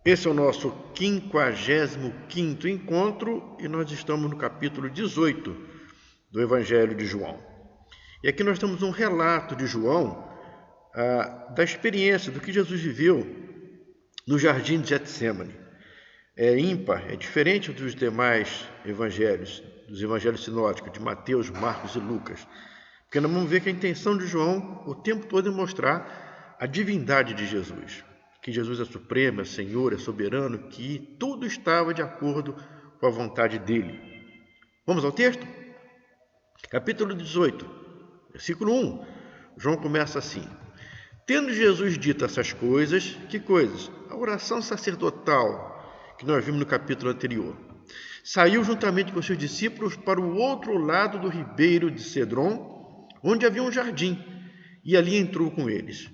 Esse é o nosso 55º encontro e nós estamos no capítulo 18 do Evangelho de João. E aqui nós temos um relato de João da experiência do que Jesus viveu no jardim de Getsêmani. É ímpar, é diferente dos demais evangelhos, dos evangelhos sinóticos, de Mateus, Marcos e Lucas. Porque nós vamos ver que a intenção de João o tempo todo é mostrar a divindade de Jesus. Que Jesus é supremo, é Senhor, é soberano, que tudo estava de acordo com a vontade dele. Vamos ao texto? Capítulo 18, versículo 1. João começa assim. Tendo Jesus dito essas coisas, que coisas? A oração sacerdotal que nós vimos no capítulo anterior. Saiu juntamente com seus discípulos para o outro lado do ribeiro de Cedron, onde havia um jardim, e ali entrou com eles.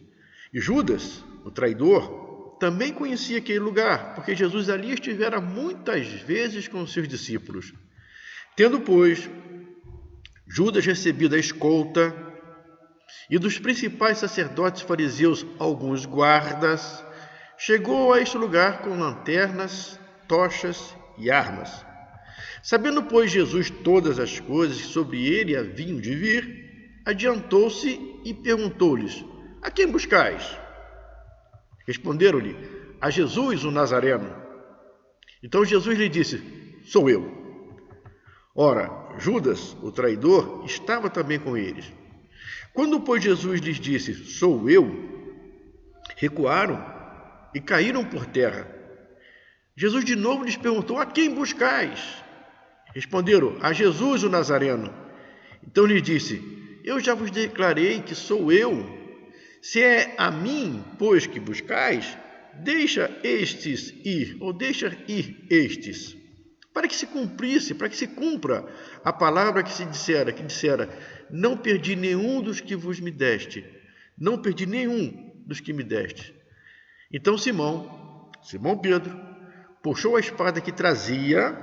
E Judas, o traidor, também conhecia aquele lugar, porque Jesus ali estivera muitas vezes com seus discípulos. Tendo, pois, Judas recebido a escolta e dos principais sacerdotes fariseus alguns guardas, chegou a este lugar com lanternas, tochas e armas. Sabendo, pois, Jesus todas as coisas que sobre ele haviam de vir, adiantou-se e perguntou-lhes: a quem buscais? Responderam-lhe: a Jesus, o Nazareno. Então Jesus lhe disse: sou eu. Ora, Judas, o traidor, estava também com eles. Quando, pois, Jesus lhes disse: sou eu, recuaram e caíram por terra. Jesus de novo lhes perguntou: a quem buscais? Responderam: a Jesus, o Nazareno. Então lhes disse: eu já vos declarei que sou eu. Se é a mim, pois, que buscais, deixa estes ir, ou deixa ir estes, para que se cumprisse, para que se cumpra a palavra que dissera, não perdi nenhum dos que vos me deste, não perdi nenhum dos que me deste. Então Simão Pedro, puxou a espada que trazia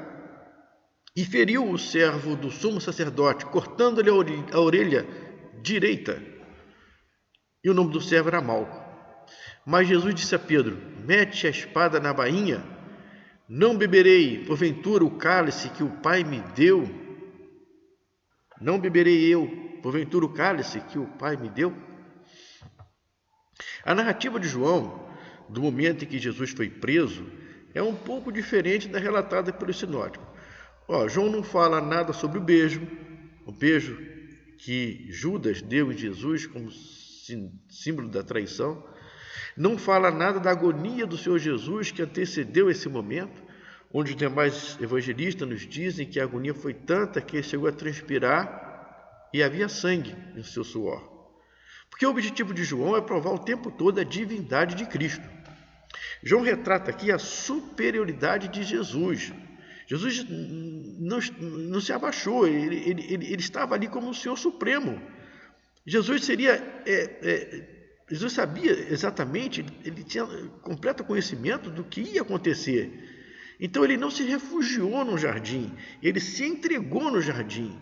e feriu o servo do sumo sacerdote, cortando-lhe a orelha direita. E o nome do servo era Malco. Mas Jesus disse a Pedro: mete a espada na bainha. Não beberei, porventura, o cálice que o Pai me deu? Não beberei eu, porventura, o cálice que o Pai me deu? A narrativa de João, do momento em que Jesus foi preso, é um pouco diferente da relatada pelo sinótico. João não fala nada sobre o beijo que Judas deu em Jesus como símbolo da traição. Não fala nada da agonia do Senhor Jesus que antecedeu esse momento, onde os demais evangelistas nos dizem que a agonia foi tanta que ele chegou a transpirar e havia sangue no seu suor. Porque o objetivo de João é provar o tempo todo a divindade de Cristo. João retrata aqui a superioridade de Jesus. Jesus não se abaixou, ele estava ali como o Senhor Supremo. Jesus sabia exatamente, ele tinha completo conhecimento do que ia acontecer. Então ele não se refugiou no jardim, ele se entregou no jardim.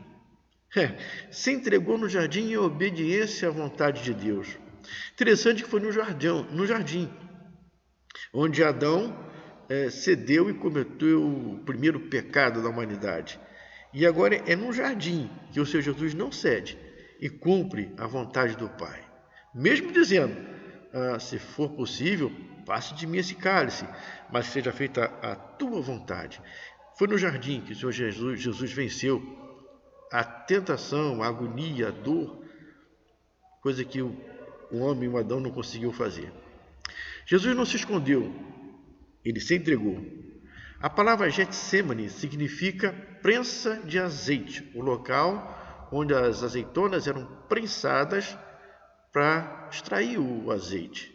Se entregou no jardim em obediência à vontade de Deus. Interessante que foi no jardim, onde Adão cedeu e cometeu o primeiro pecado da humanidade. E agora é no jardim que o Senhor Jesus não cede e cumpre a vontade do Pai. Mesmo dizendo, se for possível, passe de mim esse cálice, mas seja feita a tua vontade. Foi no jardim que o Senhor Jesus venceu a tentação, a agonia, a dor, coisa que o homem, o Adão, não conseguiu fazer. Jesus não se escondeu, ele se entregou. A palavra Getsêmani significa prensa de azeite, o local onde as azeitonas eram prensadas para extrair o azeite.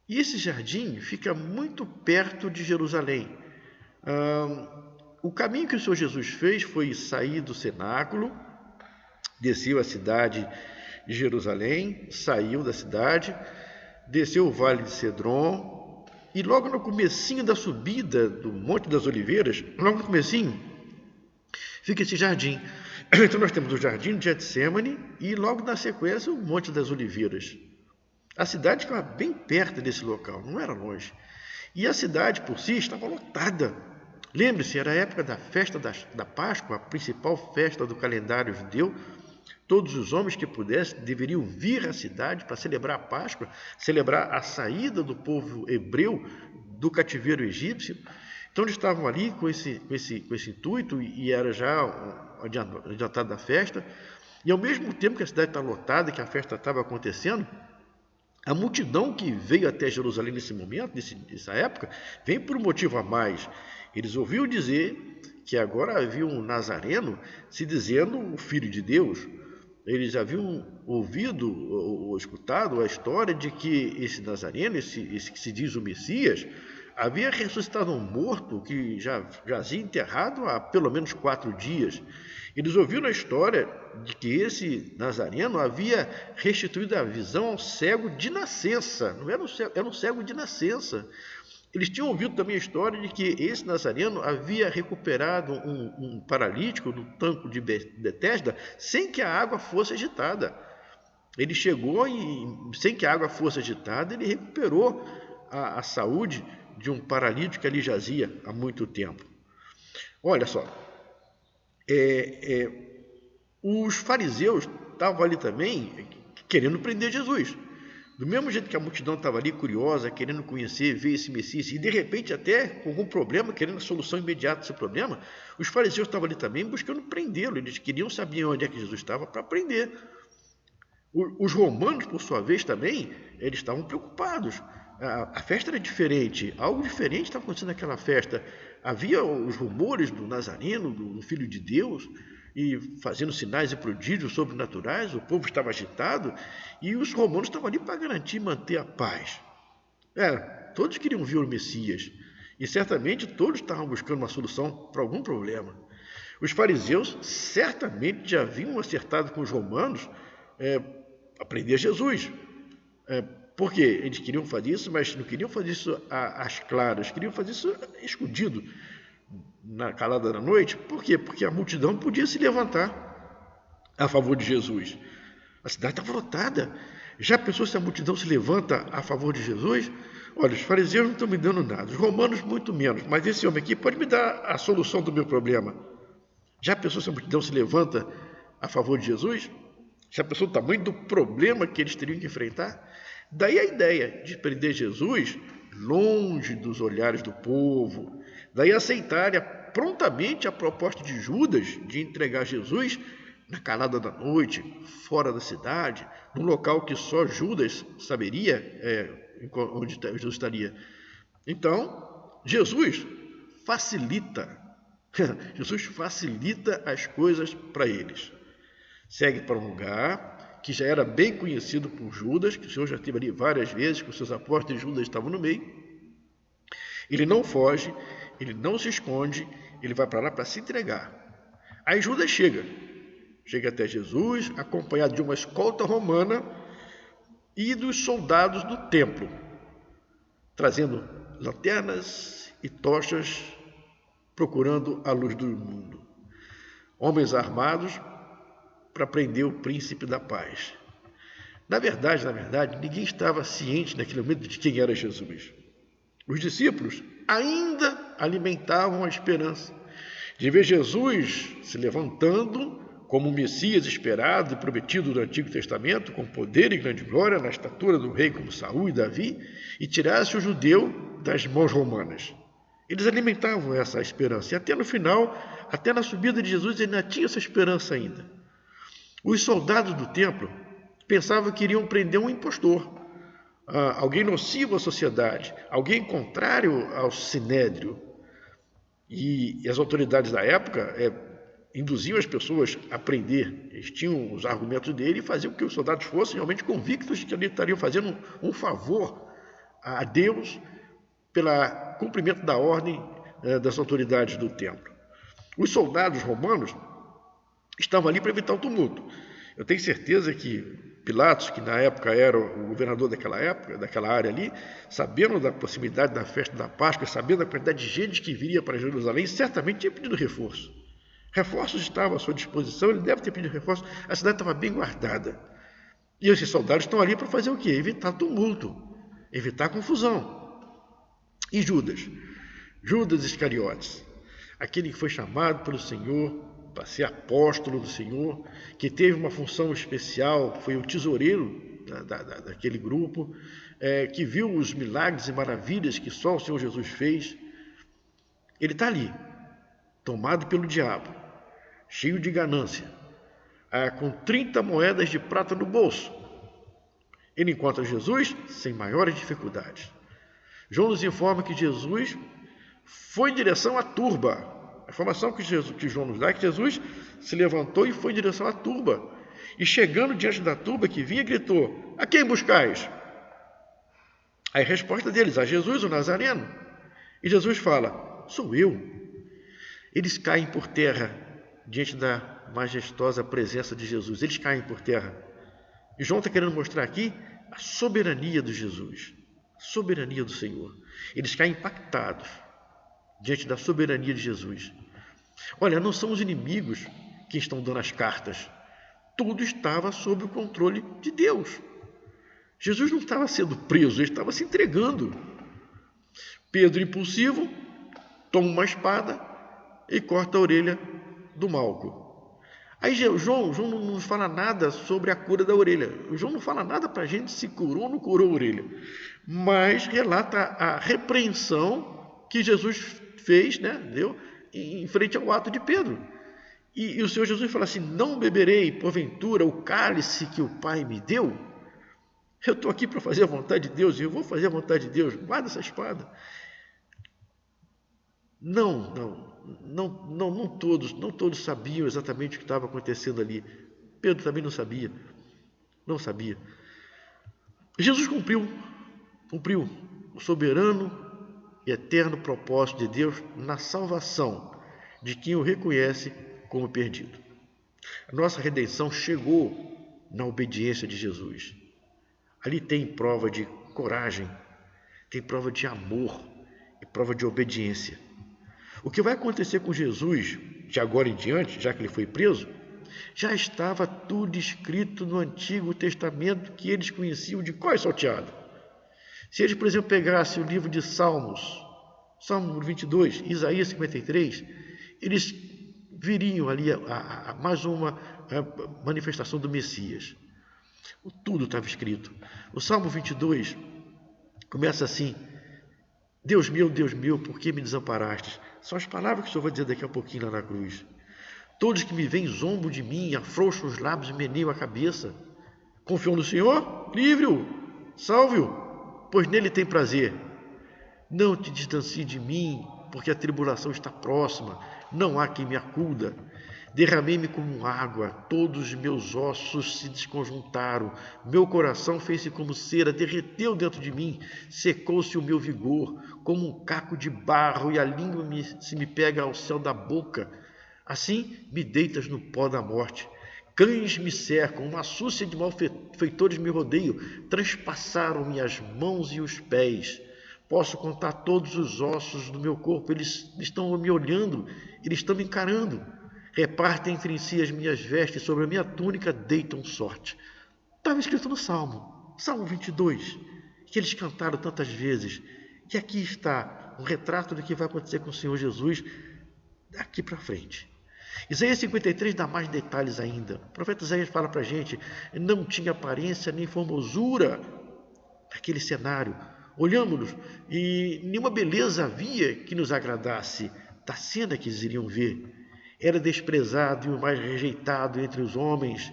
E esse jardim fica muito perto de Jerusalém. O caminho que o Senhor Jesus fez foi sair do cenáculo, desceu a cidade de Jerusalém, saiu da cidade, desceu o vale de Cedron, e logo no comecinho da subida do Monte das Oliveiras, logo no comecinho, fica esse jardim. Então nós temos o jardim de Getsêmani e logo na sequência o Monte das Oliveiras. A cidade ficava bem perto desse local, não era longe. E a cidade por si estava lotada. Lembre-se, era a época da festa da Páscoa, a principal festa do calendário judeu. Todos os homens que pudessem deveriam vir à cidade para celebrar a Páscoa, celebrar a saída do povo hebreu do cativeiro egípcio. Então eles estavam ali com esse intuito, e era já adiantado da festa. E ao mesmo tempo que a cidade estava lotada, que a festa estava acontecendo, a multidão que veio até Jerusalém nesse momento, nessa época, vem por um motivo a mais. Eles ouviram dizer que agora havia um nazareno se dizendo o Filho de Deus. Eles haviam ouvido ou escutado a história de que esse nazareno, esse que se diz o Messias, havia ressuscitado um morto que já jazia enterrado há pelo menos 4 dias. Eles ouviram a história de que esse nazareno havia restituído a visão ao cego de nascença. Não era um cego de nascença. Eles tinham ouvido também a história de que esse nazareno havia recuperado um paralítico no tanque de Betesda sem que a água fosse agitada. Ele chegou e, sem que a água fosse agitada, ele recuperou a saúde de um paralítico que ali jazia há muito tempo. Olha só, os fariseus estavam ali também querendo prender Jesus. Do mesmo jeito que a multidão estava ali curiosa, querendo conhecer, ver esse Messias, e de repente até com algum problema, querendo a solução imediata desse problema, os fariseus estavam ali também buscando prendê-lo. Eles queriam saber onde é que Jesus estava para prender. Os romanos, por sua vez, também, eles estavam preocupados. A festa era diferente, algo diferente estava acontecendo naquela festa. Havia os rumores do Nazareno, do Filho de Deus, e fazendo sinais e prodígios sobrenaturais. O povo estava agitado e os romanos estavam ali para garantir e manter a paz. Todos queriam ver o Messias e certamente todos estavam buscando uma solução para algum problema. Os fariseus certamente já haviam acertado com os romanos a prender Jesus. Porque eles queriam fazer isso, mas não queriam fazer isso às claras, queriam fazer isso escondido, na calada da noite. Por quê? Porque a multidão podia se levantar a favor de Jesus. A cidade estava lotada. Já pensou se a multidão se levanta a favor de Jesus? Olha, os fariseus não estão me dando nada, os romanos muito menos, mas esse homem aqui pode me dar a solução do meu problema. Já pensou se a multidão se levanta a favor de Jesus? Já pensou o tamanho do problema que eles teriam que enfrentar? Daí a ideia de prender Jesus longe dos olhares do povo. Daí aceitarem prontamente a proposta de Judas de entregar Jesus na calada da noite, fora da cidade, num local que só Judas saberia onde Jesus estaria. Então, Jesus facilita as coisas para eles. Segue para um lugar que já era bem conhecido por Judas, que o Senhor já esteve ali várias vezes, que os seus apóstolos e Judas estavam no meio. Ele não foge, ele não se esconde, ele vai para lá para se entregar. Aí Judas chega até Jesus, acompanhado de uma escolta romana e dos soldados do templo, trazendo lanternas e tochas, procurando a luz do mundo. Homens armados para prender o príncipe da paz. Na verdade, ninguém estava ciente naquele momento de quem era Jesus. Os discípulos ainda alimentavam a esperança de ver Jesus se levantando como o Messias esperado e prometido do Antigo Testamento, com poder e grande glória, na estatura do rei como Saul e Davi, e tirasse o judeu das mãos romanas. Eles alimentavam essa esperança, e até no final, até na subida de Jesus, ele ainda tinha essa esperança ainda. Os soldados do templo pensavam que iriam prender um impostor, alguém nocivo à sociedade, alguém contrário ao sinédrio. E as autoridades da época induziam as pessoas a prender. Eles tinham os argumentos dele e faziam com que os soldados fossem realmente convictos de que eles estariam fazendo um favor a Deus pelo cumprimento da ordem das autoridades do templo. Os soldados romanos estavam ali para evitar o tumulto. Eu tenho certeza que Pilatos, que na época era o governador daquela área ali, sabendo da proximidade da festa da Páscoa, sabendo da quantidade de gente que viria para Jerusalém, certamente tinha pedido reforço. Reforços estavam à sua disposição, ele deve ter pedido reforço. A cidade estava bem guardada. E esses soldados estão ali para fazer o quê? Evitar tumulto, evitar confusão. E Judas? Judas Iscariotes, aquele que foi chamado pelo Senhor para ser apóstolo do Senhor, que teve uma função especial, foi o tesoureiro daquele grupo, que viu os milagres e maravilhas que só o Senhor Jesus fez. Ele está ali, tomado pelo diabo, cheio de ganância, com 30 moedas de prata no bolso. Ele encontra Jesus sem maiores dificuldades. João nos informa que Jesus foi em direção à turba. A informação que João nos dá é que Jesus se levantou e foi em direção à turba. E chegando diante da turba que vinha, gritou: a quem buscais? Aí a resposta deles: a Jesus, o Nazareno. E Jesus fala: sou eu. Eles caem por terra diante da majestosa presença de Jesus. Eles caem por terra. E João está querendo mostrar aqui a soberania de Jesus, a soberania do Senhor. Eles caem impactados diante da soberania de Jesus. Olha, não são os inimigos que estão dando as cartas. Tudo estava sob o controle de Deus. Jesus não estava sendo preso, ele estava se entregando. Pedro, impulsivo, toma uma espada e corta a orelha do Malco. Aí João não nos fala nada sobre a cura da orelha. João não fala nada para a gente se curou ou não curou a orelha. Mas relata a repreensão que Jesus fez, deu, em frente ao ato de Pedro. E o Senhor Jesus fala assim: não beberei, porventura, o cálice que o Pai me deu? Eu estou aqui para fazer a vontade de Deus, e eu vou fazer a vontade de Deus. Guarda essa espada. Não todos sabiam exatamente o que estava acontecendo ali. Pedro também não sabia. Jesus cumpriu o soberano e eterno propósito de Deus na salvação de quem o reconhece como perdido. A nossa redenção chegou na obediência de Jesus. Ali tem prova de coragem, tem prova de amor e prova de obediência. O que vai acontecer com Jesus, de agora em diante, já que ele foi preso, já estava tudo escrito no Antigo Testamento que eles conheciam de cor salteado. Se eles, por exemplo, pegassem o livro de Salmos, Salmo 22, Isaías 53, eles viriam ali a mais uma manifestação do Messias. Tudo estava escrito. O Salmo 22 começa assim: Deus meu, por que me desamparastes? São as palavras que o Senhor vai dizer daqui a pouquinho lá na cruz. Todos que me veem zombam de mim, afrouxam os lábios e meneiam a cabeça. Confiam no Senhor? Livre-o, salve-o, pois nele tem prazer. Não te distancie de mim, porque a tribulação está próxima, não há quem me acuda. Derramei-me como água, todos os meus ossos se desconjuntaram, meu coração fez-se como cera, derreteu dentro de mim, secou-se o meu vigor, como um caco de barro, e a língua se me pega ao céu da boca. Assim me deitas no pó da morte. Cães me cercam, uma súcia de malfeitores me rodeiam, transpassaram-me as mãos e os pés. Posso contar todos os ossos do meu corpo, eles estão me olhando, eles estão me encarando. Repartem entre si as minhas vestes, sobre a minha túnica deitam sorte. Estava escrito no Salmo 22, que eles cantaram tantas vezes. E aqui está um retrato do que vai acontecer com o Senhor Jesus daqui para frente. Isaías 53 dá mais detalhes ainda. O profeta Isaías fala para a gente: não tinha aparência nem formosura daquele cenário. Olhamos-nos e nenhuma beleza havia que nos agradasse da cena que eles iriam ver. Era desprezado e o mais rejeitado entre os homens.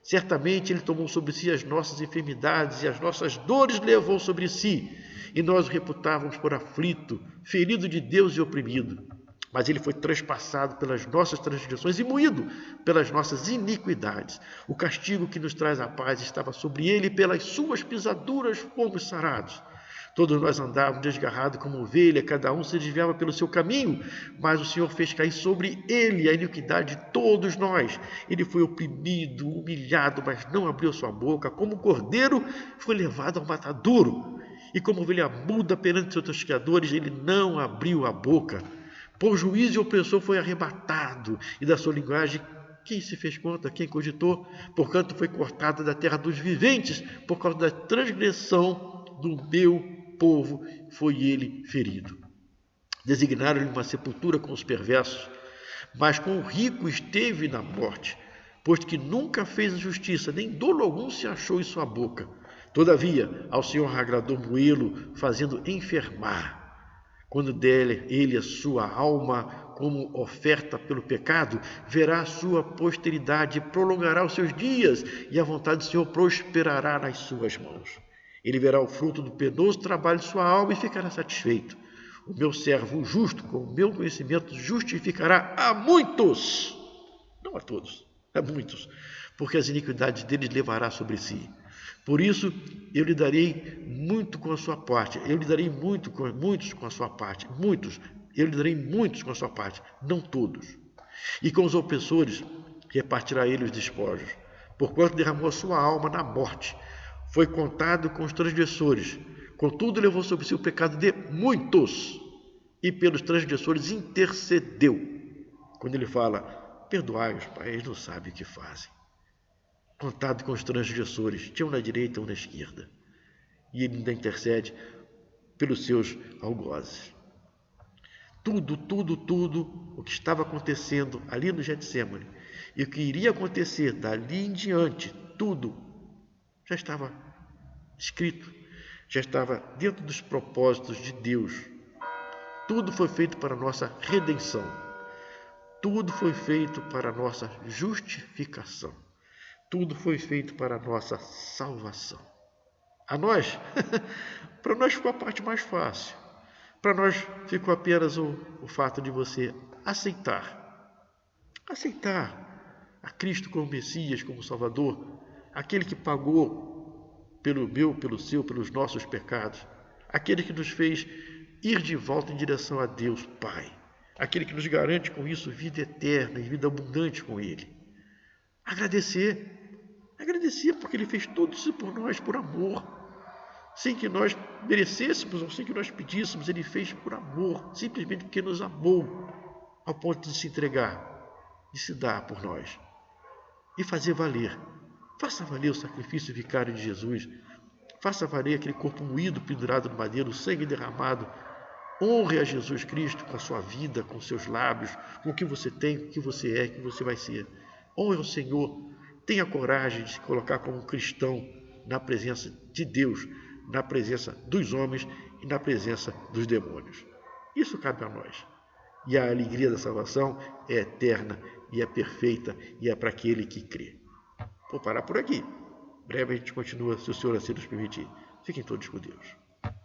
Certamente ele tomou sobre si as nossas enfermidades e as nossas dores levou sobre si. E nós o reputávamos por aflito, ferido de Deus e oprimido. Mas ele foi transpassado pelas nossas transgressões e moído pelas nossas iniquidades. O castigo que nos traz a paz estava sobre ele, e pelas suas pisaduras fomos sarados. Todos nós andávamos desgarrados como ovelha, cada um se desviava pelo seu caminho, mas o Senhor fez cair sobre ele a iniquidade de todos nós. Ele foi oprimido, humilhado, mas não abriu sua boca. Como cordeiro foi levado ao matadouro, e como ovelha muda perante seus tosqueadores, ele não abriu a boca. Por juízo e opressor foi arrebatado, e da sua linguagem quem se fez conta, quem cogitou? Porquanto foi cortado da terra dos viventes, por causa da transgressão do meu povo foi ele ferido. Designaram-lhe uma sepultura com os perversos, mas com o rico esteve na morte, posto que nunca fez injustiça, nem dolo algum se achou em sua boca. Todavia, ao Senhor agradou moê-lo, fazendo enfermar. Quando der ele a sua alma como oferta pelo pecado, verá a sua posteridade, prolongará os seus dias, e a vontade do Senhor prosperará nas suas mãos. Ele verá o fruto do penoso trabalho de sua alma e ficará satisfeito. O meu servo o justo, com o meu conhecimento, justificará a muitos, não a todos, a muitos, porque as iniquidades deles levará sobre si. Por isso, eu lhe darei muito com a sua parte, eu lhe darei muitos com a sua parte, eu lhe darei muitos com a sua parte, não todos. E com os opressores repartirá ele os despojos, porquanto derramou a sua alma na morte, foi contado com os transgressores, contudo levou sobre si o pecado de muitos, e pelos transgressores intercedeu. Quando ele fala, perdoai-os, Pai, eles não sabem o que fazem. Contado com os transgressores, tinha um na direita e um na esquerda. E ele ainda intercede pelos seus algozes. Tudo o que estava acontecendo ali no Getsêmani e o que iria acontecer dali em diante, tudo já estava escrito, já estava dentro dos propósitos de Deus. Tudo foi feito para a nossa redenção. Tudo foi feito para a nossa justificação. Tudo foi feito para a nossa salvação. A nós, para nós ficou a parte mais fácil. Para nós ficou apenas o fato de você aceitar a Cristo como Messias, como Salvador, aquele que pagou pelo meu, pelo seu, pelos nossos pecados, aquele que nos fez ir de volta em direção a Deus Pai, aquele que nos garante com isso vida eterna e vida abundante com Ele. Agradecer porque Ele fez tudo isso por nós, por amor. Sem que nós merecêssemos ou sem que nós pedíssemos, Ele fez por amor, simplesmente porque nos amou, ao ponto de se entregar, de se dar por nós. E fazer valer. Faça valer o sacrifício vicário de Jesus. Faça valer aquele corpo moído, pendurado no madeiro, o sangue derramado. Honre a Jesus Cristo com a sua vida, com seus lábios, com o que você tem, com o que você é, com o que você vai ser. Honre ao Senhor. Tenha coragem de se colocar como um cristão na presença de Deus, na presença dos homens e na presença dos demônios. Isso cabe a nós. E a alegria da salvação é eterna e é perfeita e é para aquele que crê. Vou parar por aqui. Em breve a gente continua, se o Senhor assim nos permitir. Fiquem todos com Deus.